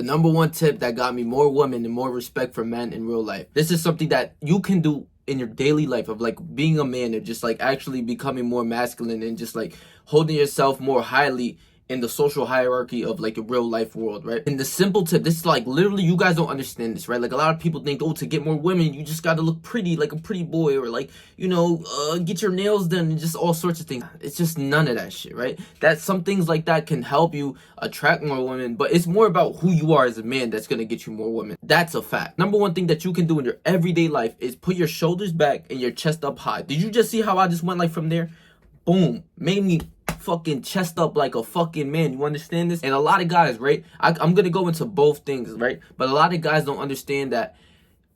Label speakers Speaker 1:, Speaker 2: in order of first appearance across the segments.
Speaker 1: The number one tip that got me more women and more respect for men in real life. This is something that you can do in your daily life of like being a man and just like actually becoming more masculine and just like holding yourself more highly in the social hierarchy of like a real life world, right? And the simple tip, this is like literally, you guys don't understand this, right? Like a lot of people think, oh, to get more women, you just gotta look pretty, like a pretty boy, or like, get your nails done and just all sorts of things. It's just none of that shit, right? That some things like that can help you attract more women, but it's more about who you are as a man that's gonna get you more women. That's a fact. Number one thing that you can do in your everyday life is put your shoulders back and your chest up high. Did you just see how I just went like from there? Boom. Made me fucking chest up like a fucking man. You understand this? And a lot of guys, right? I'm gonna go into both things, right? But a lot of guys don't understand that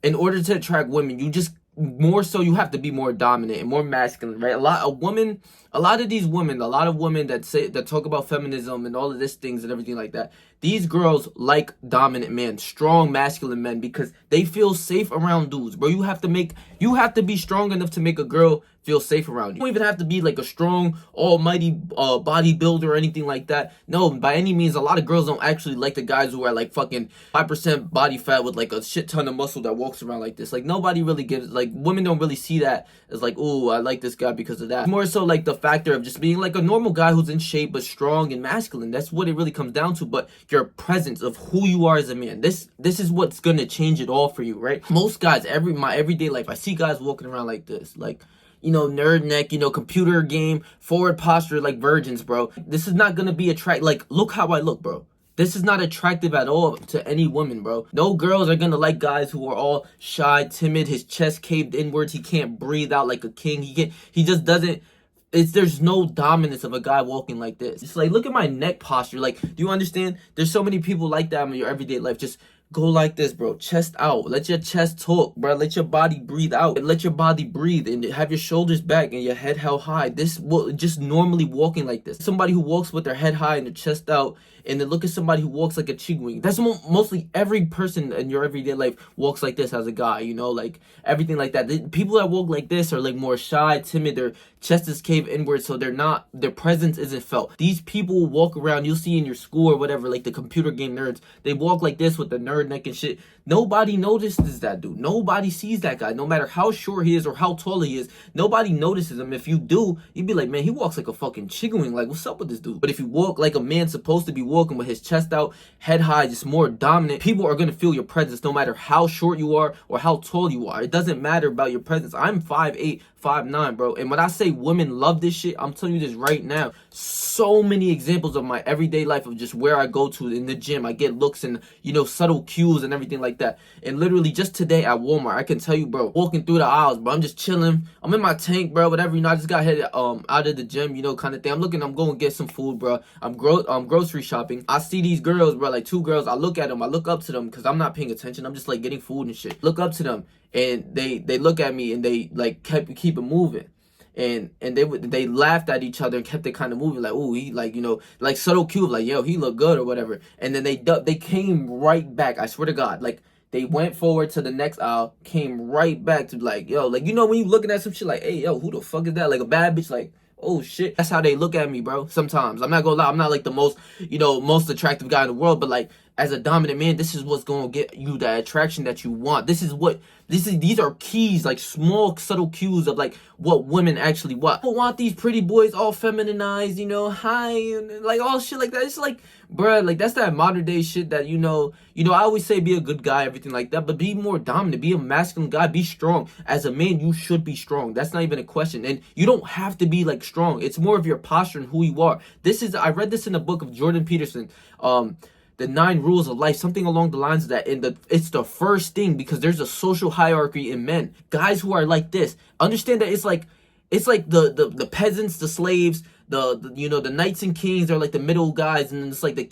Speaker 1: in order to attract women, you just more so you have to be more dominant and more masculine, right? A lot of women that talk about feminism and all of these things and everything like that, these girls like dominant men, strong masculine men, because they feel safe around dudes, bro. You have to be strong enough to make a girl feel safe around you. You don't even have to be like a strong almighty bodybuilder or anything like that. No, by any means. A lot of girls don't actually like the guys who are like fucking 5% body fat with like a shit ton of muscle that walks around like this. Like nobody really gives, like women don't really see that as like, oh, I like this guy because of that. It's more so like the factor of just being like a normal guy who's in shape but strong and masculine. That's what it really comes down to. But your presence of who you are as a man, this is what's gonna change it all for you, right? Most guys, my everyday life, I see guys walking around like this, like, nerd neck, computer game, forward posture like virgins, bro. This is not gonna be attractive. Like, look how I look, bro. This is not attractive at all to any woman, bro. No girls are gonna like guys who are all shy, timid, his chest caved inwards, he can't breathe out like a king. He just doesn't. There's no dominance of a guy walking like this. It's like, look at my neck posture. Like, do you understand? There's so many people like that in your everyday life. Just go like this, bro. Chest out. Let your chest talk, bro. Let your body breathe out. Let your body breathe and have your shoulders back and your head held high. This will just normally walking like this. Somebody who walks with their head high and their chest out, and then look at somebody who walks like a chick-wing. That's mostly every person in your everyday life walks like this as a guy, like everything like that. The people that walk like this are like more shy, timid, their chest is caved inward, so their presence isn't felt. These people walk around, you'll see in your school or whatever, like the computer game nerds, they walk like this with the nerd neck and shit. Nobody notices that dude. Nobody sees that guy, no matter how short he is or how tall he is. Nobody notices him. If you do, you'd be like, man, he walks like a fucking chicken. Like, what's up with this dude? But if you walk like a man supposed to be walking, with his chest out, head high, just more dominant, people are gonna feel your presence no matter how short you are or how tall you are. It doesn't matter about your presence. I'm 5'8", 5'9", bro. And when I say women love this shit, I'm telling you this right now. So many examples of my everyday life of just where I go to in the gym. I get looks and, subtle cues and everything like that. And literally just today at Walmart, I can tell you, bro, walking through the aisles, bro, I'm just chilling. I'm in my tank, bro, whatever. I just got headed out of the gym, kind of thing. I'm going to get some food, bro. I'm grocery shopping. I see these girls, bro, like two girls. I look at them. I look up to them because I'm not paying attention. I'm just like getting food and shit. Look up to them. And they look at me and they like keep it moving, and they laughed at each other and kept it kind of moving, like, oh, he like like subtle cue, like, yo, he look good or whatever. And then they came right back. I swear to God, like they went forward to the next aisle, came right back to like, yo, like, when you looking at some shit like, hey, yo, who the fuck is that? Like a bad bitch, like, oh shit. That's how they look at me, bro. Sometimes I'm not gonna lie, I'm not like the most attractive guy in the world, but like as a dominant man, this is what's gonna get you that attraction that you want. These are keys, like small subtle cues of like what women actually want. People want these pretty boys all femininized, high and like all shit like that. It's like, bruh, like that's that modern day shit that I always say be a good guy, everything like that, but be more dominant, be a masculine guy, be strong. As a man, you should be strong. That's not even a question. And you don't have to be like strong. It's more of your posture and who you are. I read this in the book of Jordan Peterson. The 9 rules of life, something along the lines of that. And it's the first thing, because there's a social hierarchy in men. Guys who are like this, understand that it's like the peasants, the slaves, the knights and kings are like the middle guys, and then it's like the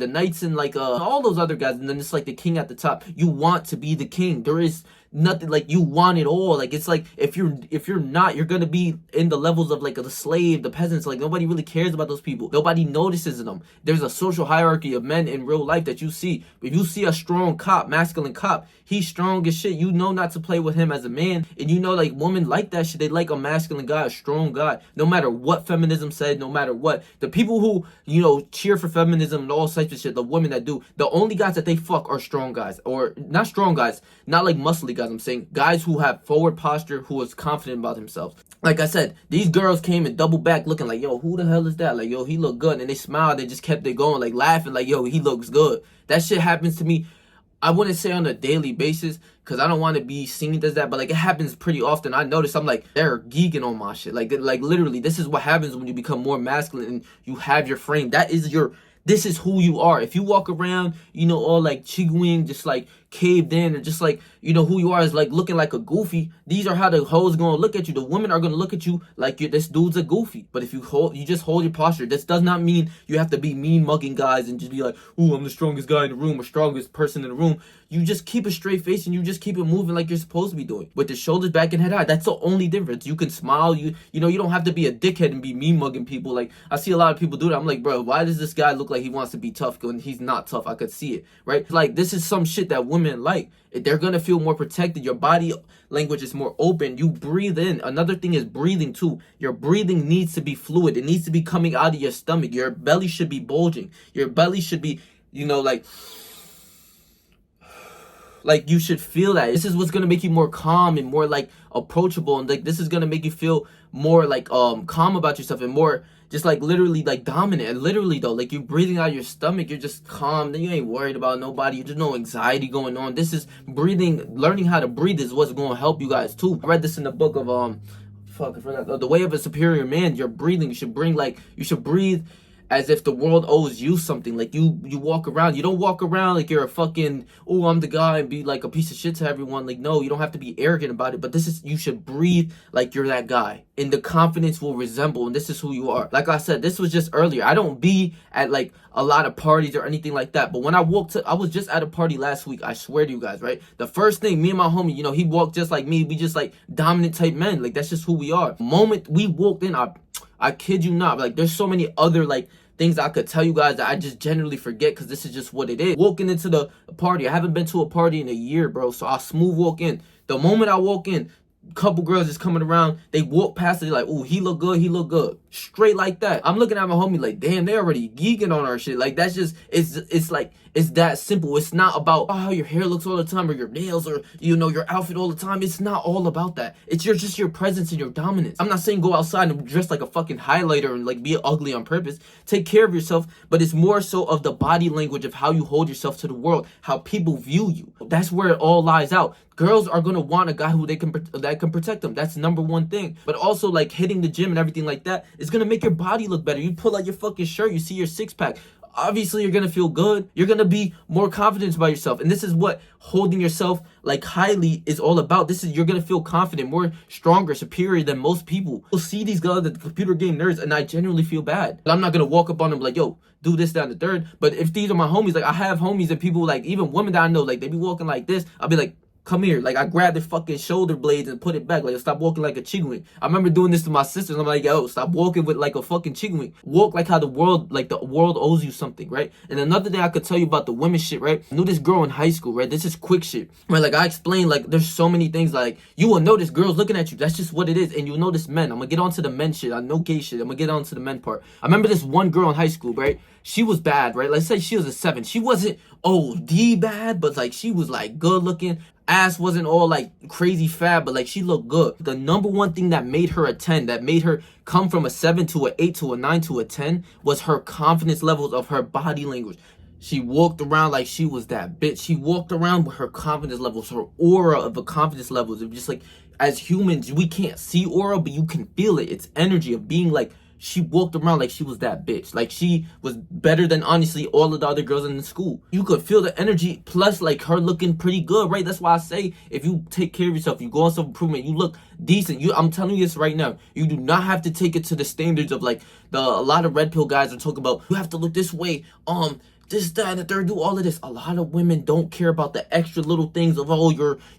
Speaker 1: knights and like all those other guys, and then it's like the king at the top. You want to be the king. There is nothing like you want it all. Like it's like if you're not, you're gonna be in the levels of like the slave, the peasants. Like nobody really cares about those people. Nobody notices them. There's a social hierarchy of men in real life that you see. If you see a strong cop, masculine cop, he's strong as shit. You know not to play with him as a man, and like women like that shit. They like a masculine guy, a strong guy. No matter what feminism said, no matter what, the people who cheer for feminism and all types of shit, the women that do, the only guys that they fuck are strong guys. Or not strong guys, not like muscly guys, I'm saying guys who have forward posture, who is confident about themselves. Like I said, these girls came and double back looking like, yo, who the hell is that? Like, yo, he look good. And they smiled, they just kept it going, like laughing, like, yo, he looks good. That shit happens to me, I wouldn't say on a daily basis, because I don't want to be seen as that, but like it happens pretty often. I notice I'm like, they're geeking on my shit. Like literally, this is what happens when you become more masculine and you have your frame. This is who you are. If you walk around, you know, all like chigwing, just like caved in, or just like, you know, who you are is like looking like a goofy, these are how the hoes gonna look at you. The women are gonna look at you like this dude's a goofy. But if you just hold your posture. This does not mean you have to be mean mugging guys and just be like, ooh, I'm the strongest guy in the room or strongest person in the room. You just keep a straight face and you just keep it moving like you're supposed to be doing, with the shoulders back and head high. That's the only difference. You can smile. You know, you don't have to be a dickhead and be mean mugging people. Like I see a lot of people do that. I'm like, bro, why does this guy look like he wants to be tough when he's not tough? I could see it, right? Like this is some shit that women like. They're gonna feel more protected. Your body language is more open. You breathe in. Another thing is breathing too. Your breathing needs to be fluid. It needs to be coming out of your stomach. Your belly should be bulging. Your belly should be, you know, like you should feel that. This is what's gonna make you more calm and more like approachable, and like this is gonna make you feel more like calm about yourself and more just like literally like dominant. And literally though, like you're breathing out of your stomach, you're just calm, then you ain't worried about nobody, there's no anxiety going on. This is breathing. Learning how to breathe is what's gonna help you guys too. I read this in the book of I forgot, The Way of a Superior Man. Your breathing, you should breathe as if the world owes you something. Like you walk around, you don't walk around like you're a fucking, oh, I'm the guy, and be like a piece of shit to everyone. Like, no, you don't have to be arrogant about it, but you should breathe like you're that guy, and the confidence will resemble, and this is who you are. Like I said, this was just earlier. I don't be at like a lot of parties or anything like that, but when I was just at a party last week, I swear to you guys, right? The first thing, me and my homie, you know, he walked just like me. We just like dominant type men. Like that's just who we are. The moment we walked in, I kid you not, like there's so many other like things I could tell you guys that I just generally forget, because this is just what it is. Walking into the party, I haven't been to a party in a year, bro, so I smooth walk in. The moment I walk in, couple girls is coming around, they walk past it, like, ooh, he look good, straight like that. I'm looking at my homie like, damn, they already geeking on our shit. Like that's just, it's like, it's that simple. It's not about how your hair looks all the time, or your nails, or you know, your outfit all the time. It's not all about that. It's just your presence and your dominance. I'm not saying go outside and dress like a fucking highlighter and like be ugly on purpose. Take care of yourself, but it's more so of the body language of how you hold yourself to the world, how people view you. That's where it all lies out. Girls are gonna want a guy who that can protect them. That's number one thing. But also like hitting the gym and everything like that is gonna make your body look better. You pull out your fucking shirt, you see your six pack. Obviously you're gonna feel good. You're gonna be more confident about yourself, and this is what holding yourself like highly is all about. You're gonna feel confident, more stronger, superior than most people. You'll see these guys, the computer game nerds, and I genuinely feel bad. I'm not gonna walk up on them like, yo, do this, that, and the third. But if these are my homies, like I have homies and people, like even women that I know, like they be walking like this, I'll be like, come here. Like I grab their fucking shoulder blades and put it back. Like, stop walking like a chicken. I remember doing this to my sisters. I'm like, yo, stop walking with like a fucking chicken. Walk like how the world owes you something, right? And another thing I could tell you about the women shit, right? I knew this girl in high school, right? This is quick shit, right? Like I explained, like there's so many things. Like you will notice girls looking at you. That's just what it is. And you'll notice men. I'm gonna get onto the men shit. I know gay shit. I'm gonna get onto the men part. I remember this one girl in high school, right? She was bad, right? Let's say she was a 7. She wasn't OD bad, but like she was like good looking. Ass wasn't all like crazy fat, but like she looked good. The number one thing that made her a 10, that made her come from a 7 to an 8 to a 9 to a 10, was her confidence levels of her body language. She walked around like she was that bitch. She walked around with her confidence levels, her aura of the confidence levels. Of just like, as humans, we can't see aura, but you can feel it. It's energy of being like, she walked around like she was that bitch. Like she was better than honestly all of the other girls in the school. You could feel the energy, plus like her looking pretty good, right? That's why I say, if you take care of yourself, you go on self-improvement, you look decent. I'm telling you this right now. You do not have to take it to the standards of like a lot of red pill guys are talking about, you have to look this way, this, that, and the third, do all of this. A lot of women don't care about the extra little things of, oh,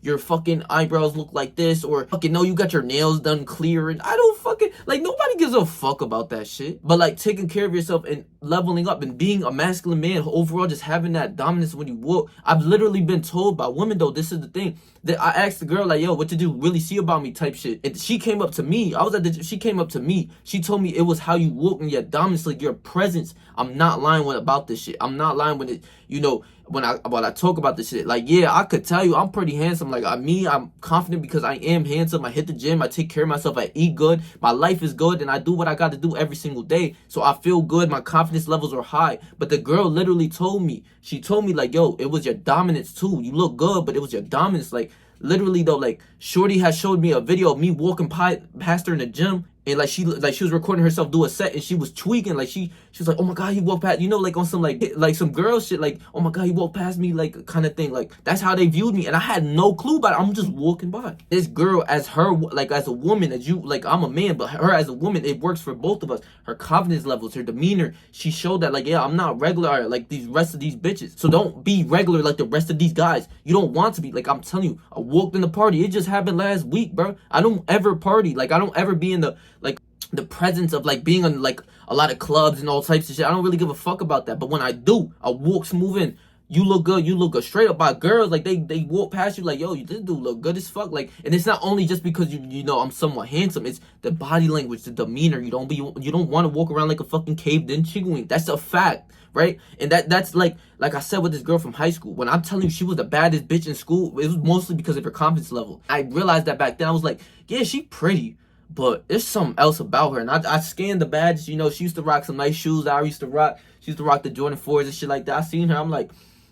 Speaker 1: your fucking eyebrows look like this, or fucking no, you got your nails done clear, and I don't fucking, like, nobody gives a fuck about that shit. But like taking care of yourself and leveling up and being a masculine man overall, just having that dominance when you walk. I've literally been told by women, though, this is the thing, that I asked the girl, like, yo, what did you really see about me type shit, and she came up to me. She came up to me, she told me it was how you walk and your dominance, like your presence. I'm not lying about this shit. I'm not lying when it, you know, when I talk about this shit. Like, yeah, I could tell you I'm pretty handsome. Like, I'm confident because I am handsome. I hit the gym, I take care of myself, I eat good, my life is good, and I do what I got to do every single day. So I feel good, my confidence levels are high. But the girl literally told me, she told me, like, yo, it was your dominance too. You look good, but it was your dominance. Like, literally though, like, shorty has showed me a video of me walking past her in the gym, and like she was recording herself do a set, and she was tweaking. Like she was like, oh my god, he walked past, you know, like on some like some girl shit, like, oh my god, he walked past me, like kind of thing. Like, that's how they viewed me, and I had no clue about it. I'm just walking by. This girl, as her, like, as a woman, as you, like, I'm a man, but her as a woman, it works for both of us. Her confidence levels, her demeanor, she showed that, like, yeah, I'm not regular like these rest of these bitches. So don't be regular like the rest of these guys. You don't want to be. Like, I'm telling you, I walked in the party. It just happened last week, bro. I don't ever party. Like, I don't ever be in the, like, the presence of, like, being on, like, a lot of clubs and all types of shit. I don't really give a fuck about that. But when I do, I walk smooth in. You look good. You look good. Straight up by girls, like, they walk past you like, yo, this dude look good as fuck. Like, and it's not only just because you know I'm somewhat handsome. It's the body language, the demeanor. You don't want to walk around like a fucking caved in chicken. That's a fact, right? And that's like I said with this girl from high school. When I'm telling you she was the baddest bitch in school, it was mostly because of her confidence level. I realized that back then. I was like, yeah, she pretty, but there's something else about her. And I scanned the badges. You know, she used to rock some nice shoes that I used to rock. She used to rock the Jordan 4s and shit like that. I seen her. I'm like,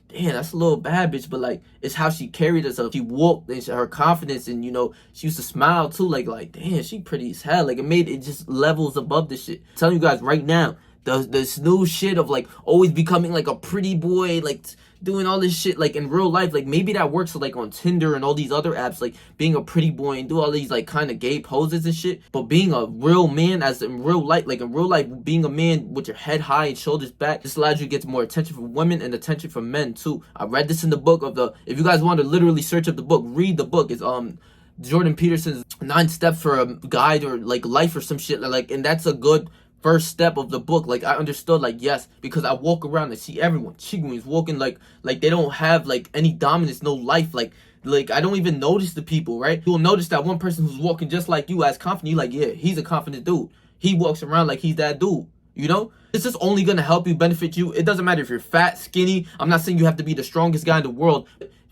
Speaker 1: damn, that's a little bad bitch. But, like, it's how she carried herself. She walked, and her confidence, and, you know, she used to smile too. Like, damn, she pretty as hell. Like, it just levels above this shit. I'm telling you guys right now, this new shit of, like, always becoming like a pretty boy, like, doing all this shit, like, in real life, like, maybe that works, like, on Tinder and all these other apps, like, being a pretty boy and do all these, like, kind of gay poses and shit. But being a real man, as in real life, like, in real life, being a man with your head high and shoulders back, this allows you to get more attention from women and attention from men too. I read this in the book of if you guys want to literally search up the book, read the book. It's Jordan Peterson's 9 Steps for a Guide, or like life, or some shit, like, and that's a good first step of the book. Like, I understood, like, yes, because I walk around and see everyone chigwins walking like they don't have, like, any dominance, no life, like I don't even notice the people, right? You'll notice that one person who's walking just like you, as confident, you like, yeah, he's a confident dude. He walks around like he's that dude, you know? This is only gonna help you, benefit you. It doesn't matter if you're fat, skinny. I'm not saying you have to be the strongest guy in the world.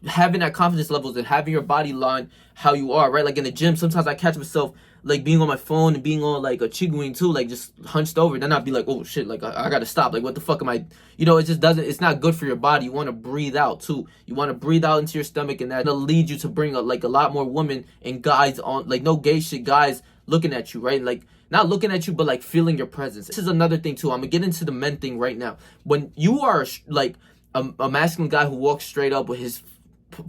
Speaker 1: Having that confidence levels and having your body line how you are, right? Like, in the gym, sometimes I catch myself, like, being on my phone and being on, like, a chigwing too, like, just hunched over. Then I'd be like, oh shit, like, I gotta stop. Like, what the fuck am I, you know? It just doesn't, it's not good for your body. You want to breathe out too. You want to breathe out into your stomach, and that'll lead you to bring a lot more women and guys on, like, no gay shit, guys looking at you, right? Like, not looking at you, but, like, feeling your presence. This is another thing too. I'm gonna get into the men thing right now. When you are, like, a masculine guy who walks straight up with his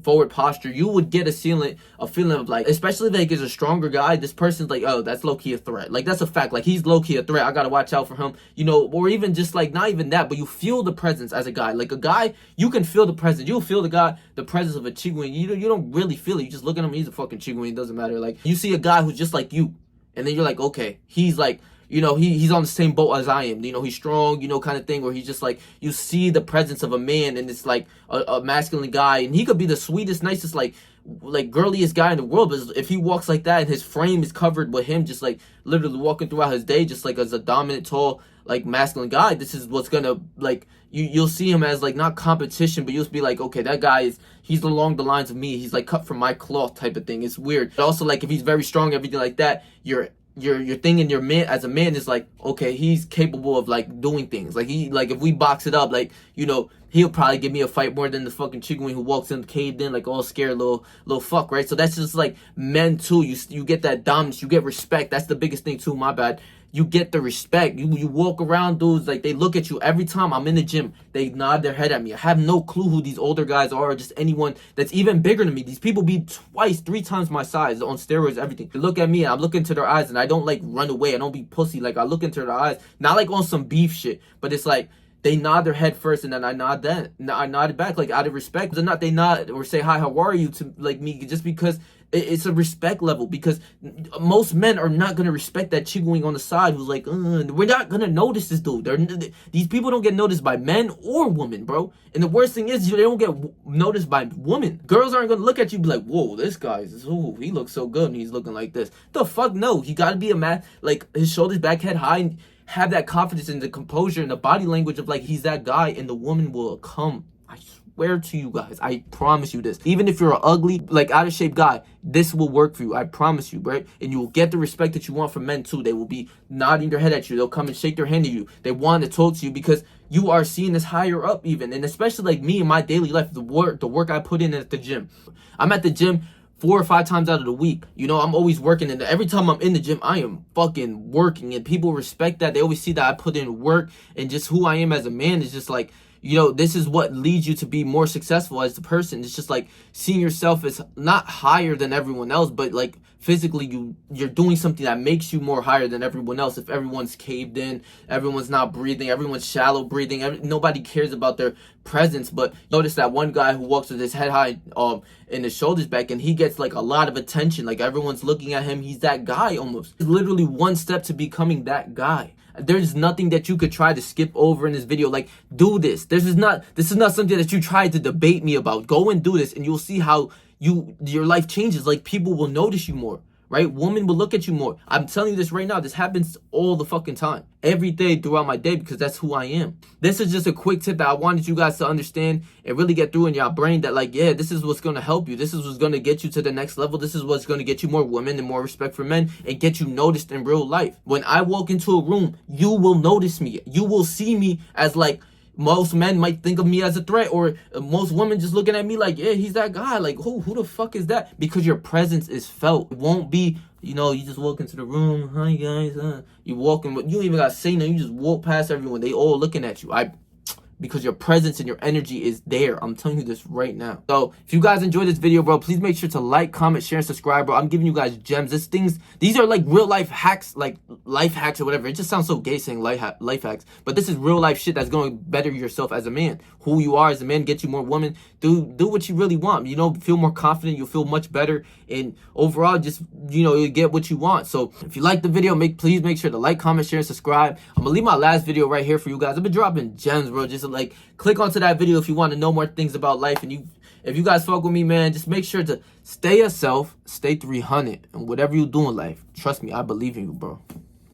Speaker 1: forward posture, you would get a feeling of, like, especially if, like, is a stronger guy, this person's like, oh, that's low-key a threat. Like, that's a fact. Like, he's low-key a threat. I gotta watch out for him, you know? Or even just, like, not even that, but you feel the presence as a guy. Like, a guy, you can feel the presence. You'll feel the presence of a chigwin. You don't really feel it. You just look at him, he's a fucking chigwin. It doesn't matter. Like, you see a guy who's just like you, and then you're like, okay, he's like, you know, he's on the same boat as I am. You know, he's strong, you know, kind of thing, where he's just like, you see the presence of a man, and it's like a masculine guy, and he could be the sweetest, nicest, like girliest guy in the world, but if he walks like that and his frame is covered with him just, like, literally walking throughout his day just, like, as a dominant, tall, like, masculine guy, this is what's gonna, like, you'll see him as, like, not competition, but you'll be like, okay, that guy he's along the lines of me. He's, like, cut from my cloth type of thing. It's weird. But also, like, if he's very strong, everything like that, your thing in your man as a man is like, okay, he's capable of, like, doing things. Like, if we box it up, like, you know, he'll probably give me a fight more than the fucking chigwin who walks in caved in, like, all scared little fuck, right? So that's just, like, men too. You get that dominance, you get respect. That's the biggest thing too, my bad. You get the respect. You walk around, dudes, like, they look at you every time I'm in the gym. They nod their head at me. I have no clue who these older guys are, or just anyone that's even bigger than me. These people be 2, 3 times my size, on steroids, everything. They look at me, and I'm looking into their eyes, and I don't, like, run away. I don't be pussy. Like, I look into their eyes, not like on some beef shit, but it's like, they nod their head first, and then I nod it back, like out of respect. Or not, they nod or say hi, how are you, to like me, just because it's a respect level. Because most men are not gonna respect that chick on the side who's like, we're not gonna notice this dude. These people don't get noticed by men or women, bro. And the worst thing is, they don't get noticed by women. Girls aren't gonna look at you and be like, whoa, this guy's, he looks so good and he's looking like this. The fuck no. He gotta be a man, like his shoulders back, head high, and have that confidence and the composure and the body language of like he's that guy, and the woman will come. I swear to you guys, I promise you this. Even if you're an ugly, like out of shape guy, this will work for you. I promise you, right? And you will get the respect that you want from men too. They will be nodding their head at you. They'll come and shake their hand at you. They want to talk to you because you are seen as higher up even. And especially like me in my daily life, the work I put in at the gym. I'm at the gym 4 or 5 times out of the week. You know, I'm always working, and every time I'm in the gym, I am fucking working, and people respect that. They always see that I put in work, and just who I am as a man is just like, you know, this is what leads you to be more successful as a person. It's just like seeing yourself as not higher than everyone else, but like physically you're doing something that makes you more higher than everyone else. If everyone's caved in, everyone's not breathing, everyone's shallow breathing, nobody cares about their presence. But notice that one guy who walks with his head high and his shoulders back, and he gets like a lot of attention, like everyone's looking at him. He's that guy almost. It's literally one step to becoming that guy. There's nothing that you could try to skip over in this video. Like, do this. This is not something that you tried to debate me about. Go and do this, and you'll see how your life changes. Like, people will notice you more, right? Women will look at you more. I'm telling you this right now. This happens all the fucking time, every day throughout my day, because that's who I am. This is just a quick tip that I wanted you guys to understand and really get through in your brain, that like, yeah, this is what's going to help you. This is what's going to get you to the next level. This is what's going to get you more women and more respect for men and get you noticed in real life. When I walk into a room, you will notice me. You will see me as like, most men might think of me as a threat, or most women just looking at me like, yeah, he's that guy. Like, who the fuck is that? Because your presence is felt. It won't be, you know, you just walk into the room, hi guys, you walking, but you don't even gotta say nothing. You just walk past everyone. They all looking at you. Because your presence and your energy is there. I'm telling you this right now. So if you guys enjoyed this video, bro, please make sure to like, comment, share, and subscribe, bro. I'm giving you guys gems. These are like real life hacks, like life hacks or whatever. It just sounds so gay saying life hacks, but this is real life shit that's going to better yourself as a man. Who you are as a man, get you more women. Do what you really want. You know, feel more confident. You'll feel much better, and overall, just, you know, you get what you want. So if you like the video, please make sure to like, comment, share, and subscribe. I'm gonna leave my last video right here for you guys. I've been dropping gems, bro. Just like click onto that video if you want to know more things about life. And if you guys fuck with me, man, just make sure to stay yourself, stay 300, and whatever you do in life, trust me, I believe in you, bro.